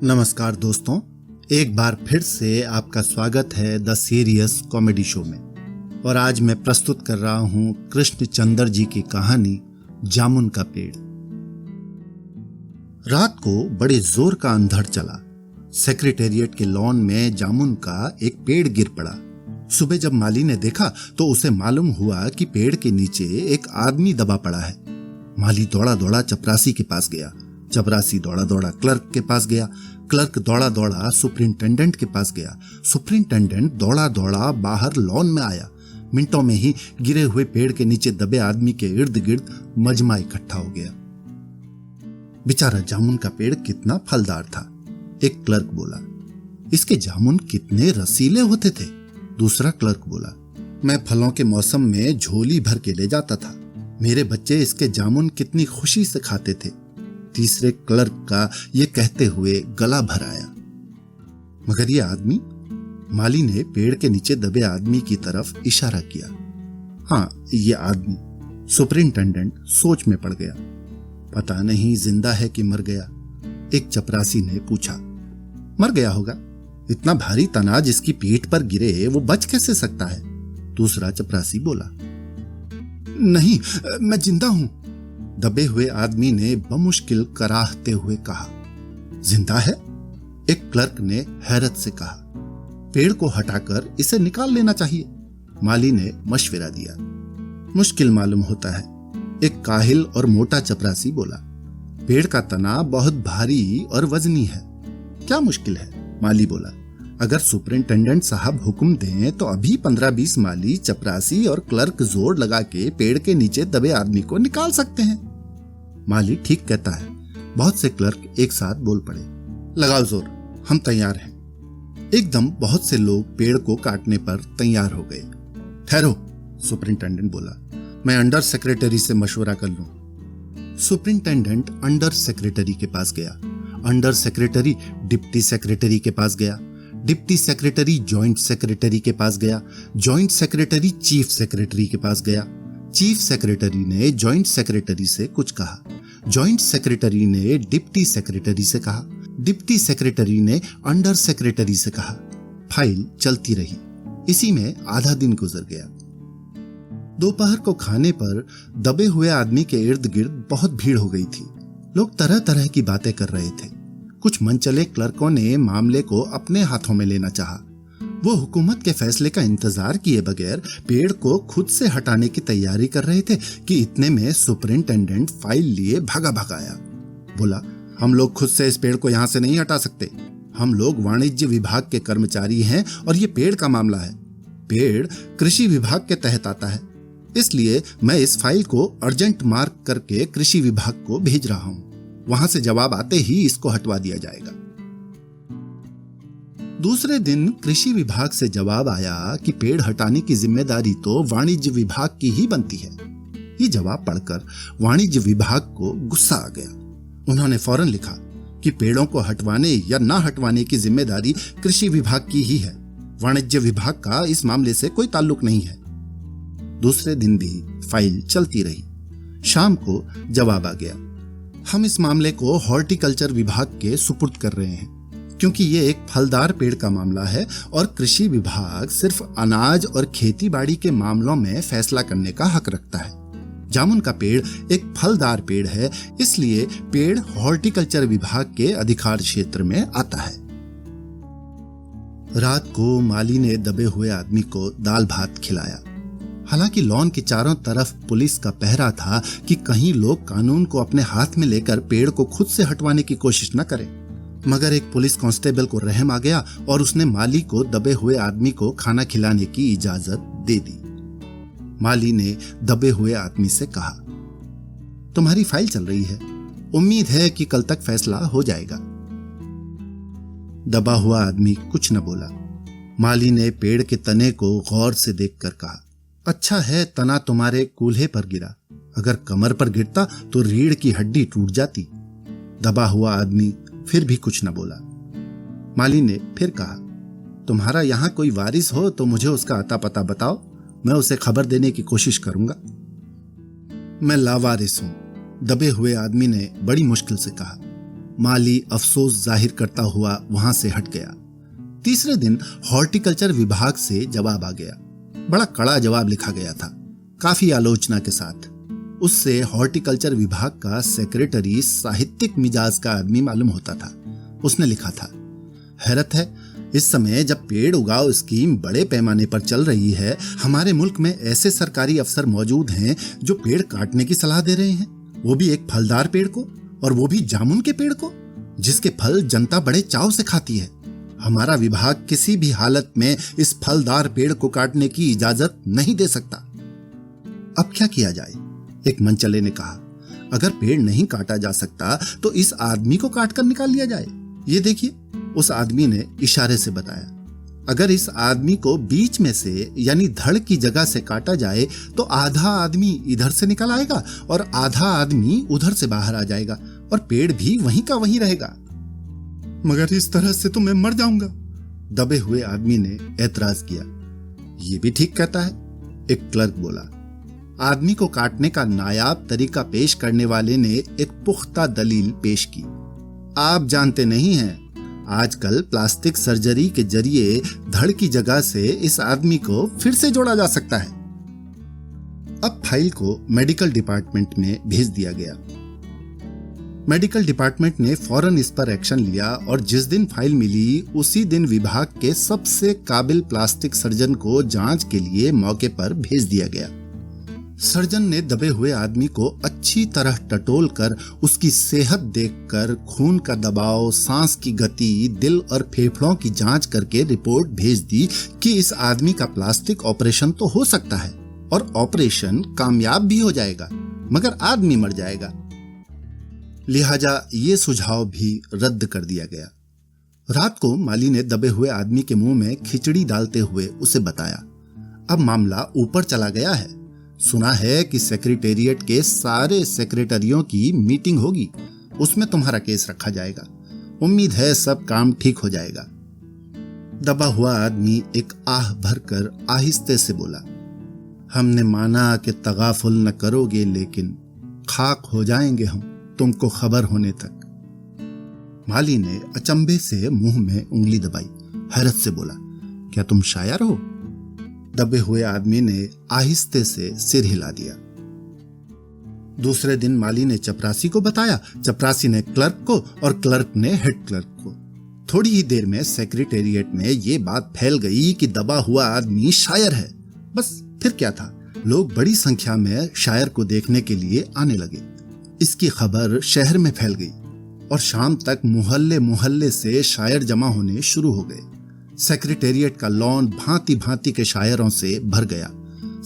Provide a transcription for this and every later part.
नमस्कार दोस्तों, एक बार फिर से आपका स्वागत है द सीरियस कॉमेडी शो में। और आज मैं प्रस्तुत कर रहा हूं कृष्णचंद्र जी की कहानी जामुन का पेड़। रात को बड़े जोर का अंधड़ चला। सेक्रेटेरिएट के लॉन में जामुन का एक पेड़ गिर पड़ा। सुबह जब माली ने देखा तो उसे मालूम हुआ कि पेड़ के नीचे एक आदमी दबा पड़ा है। माली दौड़ा दौड़ा चपरासी के पास गया। चपरासी दौड़ा दौड़ा क्लर्क के पास गया। क्लर्क दौड़ा दौड़ा सुपरिंटेंडेंट के पास गया। सुपरिंटेंडेंट दौड़ा दौड़ा बाहर लॉन में आया। मिनटों में ही गिरे हुए पेड़ के नीचे दबे आदमी के इर्द गिर्द मजमा इकट्ठा हो गया। बेचारा जामुन का पेड़ कितना फलदार था। एक क्लर्क बोला, इसके जामुन कितने रसीले होते थे। दूसरा क्लर्क बोला, मैं फलों के मौसम में झोली भर के ले जाता था। मेरे बच्चे इसके जामुन कितनी खुशी से खाते थे। तीसरे क्लर्क का ये कहते हुए गला भर आया। मगर ये आदमी? माली ने पेड़ के नीचे दबे आदमी की तरफ इशारा किया। हाँ, ये आदमी। सुपरिंटेंडेंट सोच में पड़ गया। पता नहीं जिंदा है कि मर गया। एक चपरासी ने पूछा। मर गया होगा, इतना भारी तना जिसकी पीठ पर गिरे वो बच कैसे सकता है। दूसरा चपरासी बोला, नहीं, मैं जिंदा हूं। दबे हुए आदमी ने बमुश्किल कराहते हुए कहा, जिंदा है? एक क्लर्क ने हैरत से कहा, पेड़ को हटाकर इसे निकाल लेना चाहिए। माली ने मशवरा दिया। मुश्किल मालूम होता है। एक काहिल और मोटा चपरासी बोला, पेड़ का तना बहुत भारी और वजनी है, क्या मुश्किल है। माली बोला, अगर सुपरिंटेंडेंट साहब हुक्म दें तो अभी 15-20 माली, चपरासी और क्लर्क जोर लगा के पेड़ के नीचे दबे आदमी को निकाल सकते हैं। माली ठीक कहता है। बहुत से क्लर्क एक साथ बोल पड़े, लगाओ जोर, हम तैयार हैं। एकदम बहुत से लोग पेड़ को काटने पर तैयार हो गए। ठहरो, सुपरिंटेंडेंट बोला, मैं अंडर सेक्रेटरी से मशवरा कर लूं। सुपरिंटेंडेंट अंडर सेक्रेटरी के पास गया। अंडर सेक्रेटरी डिप्टी सेक्रेटरी के पास गया। डिप्टी सेक्रेटरी जॉइंट सेक्रेटरी के पास गया। जॉइंट सेक्रेटरी चीफ सेक्रेटरी के पास गया। चीफ सेक्रेटरी ने जॉइंट सेक्रेटरी से कुछ कहा। जॉइंट सेक्रेटरी ने डिप्टी सेक्रेटरी से कहा। डिप्टी सेक्रेटरी ने अंडर सेक्रेटरी से कहा। फाइल चलती रही। इसी में आधा दिन गुजर गया। दोपहर को खाने पर दबे हुए आदमी के इर्द गिर्द बहुत भीड़ हो गई थी। लोग तरह तरह की बातें कर रहे थे। कुछ मनचले क्लर्कों ने मामले को अपने हाथों में लेना चाहा। वो हुकूमत के फैसले का इंतजार किए बगैर पेड़ को खुद से हटाने की तैयारी कर रहे थे कि इतने में सुपरिंटेंडेंट फाइल लिए भागा आया। बोला, हम लोग खुद से इस पेड़ को यहां से नहीं हटा सकते। हम लोग वाणिज्य विभाग के कर्मचारी हैं और ये पेड़ का मामला है। पेड़ कृषि विभाग के तहत आता है, इसलिए मैं इस फाइल को अर्जेंट मार्क करके कृषि विभाग को भेज रहा हूं। वहां से जवाब आते ही इसको हटवा दिया जाएगा। दूसरे दिन कृषि विभाग से जवाब आया कि पेड़ हटाने की जिम्मेदारी तो वाणिज्य विभाग की ही बनती है। ये जवाब पढ़कर वाणिज्य विभाग को गुस्सा आ गया। उन्होंने फौरन लिखा कि पेड़ों को हटवाने या ना हटवाने की जिम्मेदारी कृषि विभाग की ही है। वाणिज्य विभाग का इस मामले से कोई ताल्लुक नहीं है। दूसरे दिन भी फाइल चलती रही। शाम को जवाब आ गया, हम इस मामले को हॉर्टिकल्चर विभाग के सुपुर्द कर रहे हैं, क्योंकि ये एक फलदार पेड़ का मामला है और कृषि विभाग सिर्फ अनाज और खेती बाड़ी के मामलों में फैसला करने का हक रखता है। जामुन का पेड़ एक फलदार पेड़ है, इसलिए पेड़ हॉर्टिकल्चर विभाग के अधिकार क्षेत्र में आता है। रात को माली ने दबे हुए आदमी को दाल भात खिलाया। हालांकि लॉन के चारों तरफ पुलिस का पहरा था कि कहीं लोग कानून को अपने हाथ में लेकर पेड़ को खुद से हटवाने की कोशिश न करें। मगर एक पुलिस कांस्टेबल को रहम आ गया और उसने माली को दबे हुए आदमी को खाना खिलाने की इजाजत दे दी। माली ने दबे हुए आदमी से कहा, तुम्हारी फाइल चल रही है, उम्मीद है कि कल तक फैसला हो जाएगा। दबा हुआ आदमी कुछ न बोला। माली ने पेड़ के तने को गौर से देखकर कहा, अच्छा है तना तुम्हारे कूल्हे पर गिरा, अगर कमर पर गिरता तो रीढ़ की हड्डी टूट जाती। दबा हुआ आदमी फिर भी कुछ न बोला। माली ने फिर कहा, तुम्हारा यहां कोई वारिस हो तो मुझे उसका अता पता बताओ, मैं उसे खबर देने की कोशिश करूंगा। मैं लावारिस हूं, दबे हुए आदमी ने बड़ी मुश्किल से कहा। माली अफसोस जाहिर करता हुआ वहां से हट गया। तीसरे दिन हॉर्टिकल्चर विभाग से जवाब आ गया। बड़ा कड़ा जवाब लिखा गया था, काफी आलोचना के साथ। उससे हॉर्टिकल्चर विभाग का सेक्रेटरी साहित्यिक मिजाज का आदमी मालूम होता था। उसने लिखा था, हैरत है, इस समय जब पेड़ उगाओ स्कीम बड़े पैमाने पर चल रही है, हमारे मुल्क में ऐसे सरकारी अफसर मौजूद हैं जो पेड़ काटने की सलाह दे रहे हैं, वो भी एक फलदार पेड़ को, और वो भी जामुन के पेड़ को, जिसके फल जनता बड़े चाव से खाती है। हमारा विभाग किसी भी हालत में इस फलदार पेड़ को काटने की इजाजत नहीं दे सकता। अब क्या किया जाए? एक मनचले ने कहा, अगर पेड़ नहीं काटा जा सकता तो इस आदमी को काट कर निकाल लिया जाए। ये देखिए, उस आदमी ने इशारे से बताया, अगर इस आदमी को बीच में से यानी धड़ की जगह से काटा जाए तो आधा आदमी इधर से निकल आएगा और आधा आदमी उधर से बाहर आ जाएगा और पेड़ भी वहीं का वहीं रहेगा। मगर इस तरह से तो मैं मर जाऊंगा, दबे हुए आदमी ने एतराज किया। ये भी ठीक कहता है, एक क्लर्क बोला। आदमी को काटने का नायाब तरीका पेश करने वाले ने एक पुख्ता दलील पेश की। आप जानते नहीं हैं, आजकल प्लास्टिक सर्जरी के जरिए धड़ की जगह से इस आदमी को फिर से जोड़ा जा सकता है। अब फाइल को मेडिकल डिपार्टमेंट में भेज दिया गया। मेडिकल डिपार्टमेंट ने फौरन इस पर एक्शन लिया और जिस दिन फाइल मिली उसी दिन विभाग के सबसे काबिल प्लास्टिक सर्जन को जांच के लिए मौके पर भेज दिया गया। सर्जन ने दबे हुए आदमी को अच्छी तरह टटोल कर उसकी सेहत देखकर खून का दबाव, सांस की गति, दिल और फेफड़ों की जांच करके रिपोर्ट भेज दी कि इस आदमी का प्लास्टिक ऑपरेशन तो हो सकता है और ऑपरेशन कामयाब भी हो जाएगा, मगर आदमी मर जाएगा। लिहाजा ये सुझाव भी रद्द कर दिया गया। रात को माली ने दबे हुए आदमी के मुंह में खिचड़ी डालते हुए उसे बताया, अब मामला ऊपर चला गया है। सुना है कि सेक्रेटेरिएट के सारे सेक्रेटरियों की मीटिंग होगी, उसमें तुम्हारा केस रखा जाएगा। उम्मीद है सब काम ठीक हो जाएगा। दबा हुआ आदमी एक आह भरकर आहिस्ते से बोला, हमने माना कि तगाफुल न करोगे, लेकिन खाक हो जाएंगे हम तुमको खबर होने तक। माली ने अचंभे से मुंह में उंगली दबाई, हैरत से बोला, क्या तुम शायर हो? दबे हुए आदमी ने आहिस्ते से सिर हिला दिया। दूसरे दिन माली ने चपरासी को बताया, चपरासी ने क्लर्क को और क्लर्क ने हेड क्लर्क को। थोड़ी ही देर में सेक्रेटेरिएट में ये बात फैल गई कि दबा हुआ आदमी शायर है। बस फिर क्या था, लोग बड़ी संख्या में शायर को देखने के लिए आने लगे। इसकी खबर शहर में फैल गई और शाम तक मोहल्ले मोहल्ले से शायर जमा होने शुरू हो गए। सेक्रेटेरिएट का लॉन भांति भांति के शायरों से भर गया।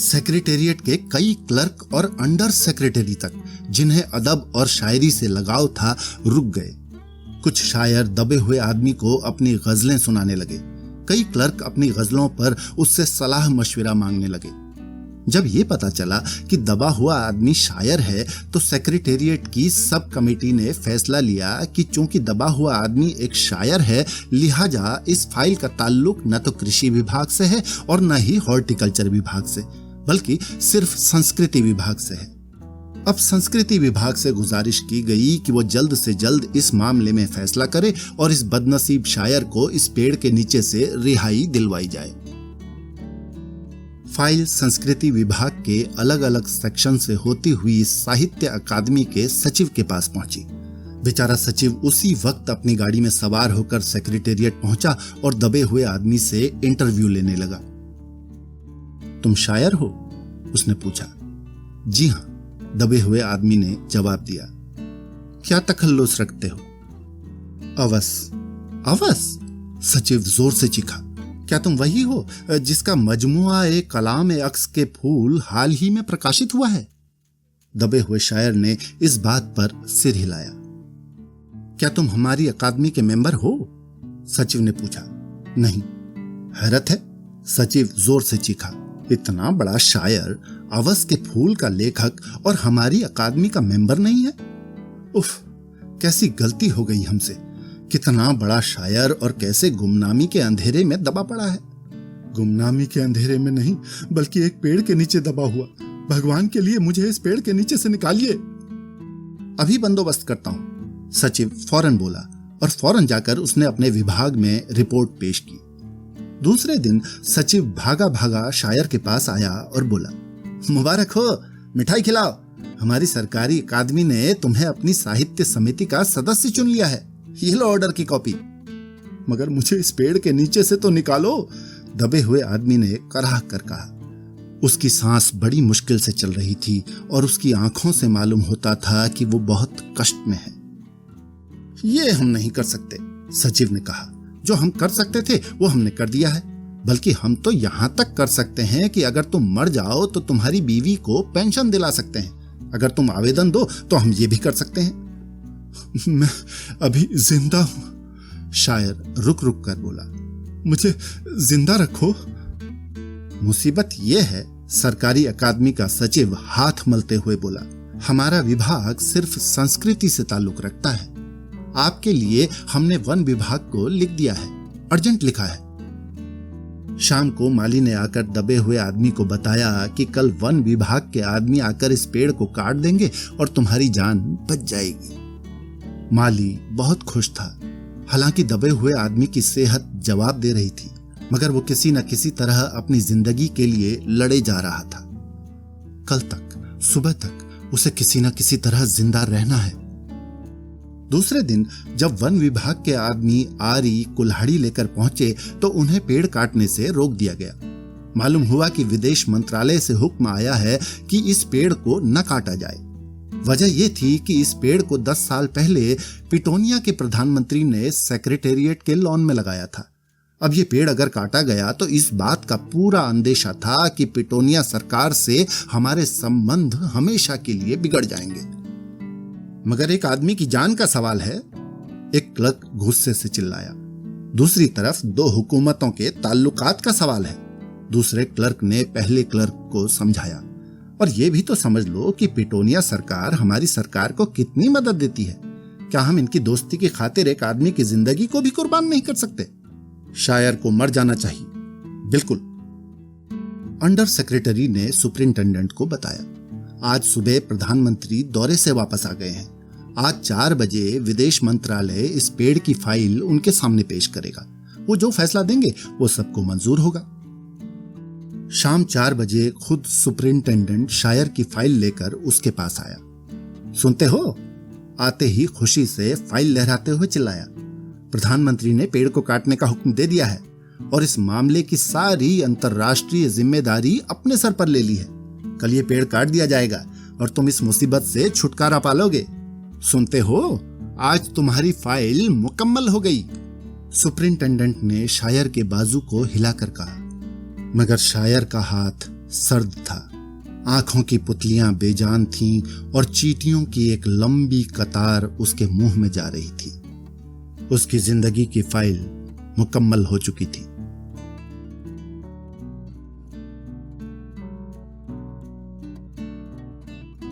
सेक्रेटेरिएट के कई क्लर्क और अंडर सेक्रेटरी तक, जिन्हें अदब और शायरी से लगाव था, रुक गए। कुछ शायर दबे हुए आदमी को अपनी गजलें सुनाने लगे। कई क्लर्क अपनी गजलों पर उससे सलाह मशविरा मांगने लगे। जब ये पता चला कि दबा हुआ आदमी शायर है तो सेक्रेटेरिएट की सब कमेटी ने फैसला लिया कि चूंकि दबा हुआ आदमी एक शायर है, लिहाजा इस फाइल का ताल्लुक न तो कृषि विभाग से है और न ही हॉर्टिकल्चर विभाग से, बल्कि सिर्फ संस्कृति विभाग से है। अब संस्कृति विभाग से गुजारिश की गई कि वो जल्द से जल्द इस मामले में फैसला करे और इस बदनसीब शायर को इस पेड़ के नीचे से रिहाई दिलवाई जाए। फाइल संस्कृति विभाग के अलग अलग सेक्शन से होती हुई साहित्य अकादमी के सचिव के पास पहुंची। बेचारा सचिव उसी वक्त अपनी गाड़ी में सवार होकर सेक्रेटेरिएट पहुंचा और दबे हुए आदमी से इंटरव्यू लेने लगा। तुम शायर हो? उसने पूछा। जी हां, दबे हुए आदमी ने जवाब दिया। क्या तखल्लुस रखते हो? अवस। अवस? सचिव जोर से चीखा। क्या तुम वही हो जिसका मजमुआ ए कलाम ए अक्स के फूल हाल ही में प्रकाशित हुआ है? दबे हुए शायर ने इस बात पर सिर हिलाया। क्या तुम हमारी अकादमी के मेंबर हो? सचिव ने पूछा। नहीं। हैरत है, सचिव जोर से चीखा। इतना बड़ा शायर, अवस के फूल का लेखक और हमारी अकादमी का मेंबर नहीं है? उफ, कैसी गलती हो गई हमसे। कितना बड़ा शायर और कैसे गुमनामी के अंधेरे में दबा पड़ा है। गुमनामी के अंधेरे में नहीं, बल्कि एक पेड़ के नीचे दबा हुआ। भगवान के लिए मुझे इस पेड़ के नीचे से निकालिए। अभी बंदोबस्त करता हूं। सचिव फौरन बोला और फौरन जाकर उसने अपने विभाग में रिपोर्ट पेश की। दूसरे दिन सचिव भागा भागा शायर के पास आया और बोला, मुबारक हो, मिठाई खिलाओ, हमारी सरकारी अकादमी ने तुम्हें अपनी साहित्य समिति का सदस्य चुन लिया है, ये लो ऑर्डर की कॉपी। मगर मुझे इस पेड़ के नीचे से तो निकालो, दबे हुए आदमी ने कराह कर कहा। उसकी सांस बड़ी मुश्किल से चल रही थी और उसकी आंखों से मालूम होता था कि वो बहुत कष्ट में है। ये हम नहीं कर सकते, सचिव ने कहा। जो हम कर सकते थे वो हमने कर दिया है, बल्कि हम तो यहां तक कर सकते हैं कि अगर तुम मर जाओ तो तुम्हारी बीवी को पेंशन दिला सकते हैं। अगर तुम आवेदन दो तो हम ये भी कर सकते हैं। मैं अभी जिंदा हूं, शायर रुक रुक कर बोला, मुझे जिंदा रखो। मुसीबत यह है, सरकारी अकादमी का सचिव हाथ मलते हुए बोला, हमारा विभाग सिर्फ संस्कृति से ताल्लुक रखता है। आपके लिए हमने वन विभाग को लिख दिया है, अर्जेंट लिखा है। शाम को माली ने आकर दबे हुए आदमी को बताया कि कल वन विभाग के आदमी आकर इस पेड़ को काट देंगे और तुम्हारी जान बच जाएगी। माली बहुत खुश था। हालांकि दबे हुए आदमी की सेहत जवाब दे रही थी, मगर वो किसी न किसी तरह अपनी जिंदगी के लिए लड़े जा रहा था। कल तक सुबह तक उसे किसी न किसी तरह जिंदा रहना है। दूसरे दिन जब वन विभाग के आदमी आरी कुल्हाड़ी लेकर पहुंचे तो उन्हें पेड़ काटने से रोक दिया गया। मालूम हुआ कि विदेश मंत्रालय से हुक्म आया है कि इस पेड़ को न काटा जाए। वजह यह थी कि इस पेड़ को 10 साल पहले पिटोनिया के प्रधानमंत्री ने सेक्रेटेरिएट के लॉन में लगाया था। अब ये पेड़ अगर काटा गया तो इस बात का पूरा अंदेशा था कि पिटोनिया सरकार से हमारे संबंध हमेशा के लिए बिगड़ जाएंगे। मगर एक आदमी की जान का सवाल है, एक क्लर्क गुस्से से चिल्लाया। दूसरी तरफ दो हुकूमतों के ताल्लुकात का सवाल है, दूसरे क्लर्क ने पहले क्लर्क को समझाया। और यह भी तो समझ लो कि पिटोनिया सरकार हमारी सरकार को कितनी मदद देती है। क्या हम इनकी दोस्ती की खातिर एक आदमी की जिंदगी को भी कुर्बान नहीं कर सकते? शायर को मर जाना चाहिए। बिल्कुल। अंडर सेक्रेटरी ने सुपरिंटेंडेंट को बताया। आज सुबह प्रधानमंत्री दौरे से वापस आ गए हैं। आज 4 बजे विदेश मंत्रालय इस पेड़ की फाइल उनके सामने पेश करेगा। वो जो फैसला देंगे वो सबको मंजूर होगा। शाम 4 बजे खुद सुपरिंटेंडेंट शायर की फाइल लेकर उसके पास आया। सुनते हो? आते ही खुशी से फाइल लहराते हुए चिल्लाया, प्रधानमंत्री ने पेड़ को काटने का हुक्म दे दिया है और इस मामले की सारी अंतर्राष्ट्रीय जिम्मेदारी अपने सर पर ले ली है। कल ये पेड़ काट दिया जाएगा और तुम इस मुसीबत से छुटकारा पालोगे। सुनते हो? आज तुम्हारी फाइल मुकम्मल हो गई। सुपरिंटेंडेंट ने शायर के बाजू को हिलाकर कहा, मगर शायर का हाथ सर्द था। आंखों की पुतलियां बेजान थीं और चींटियों की एक लंबी कतार उसके मुंह में जा रही थी। उसकी जिंदगी की फाइल मुकम्मल हो चुकी थी।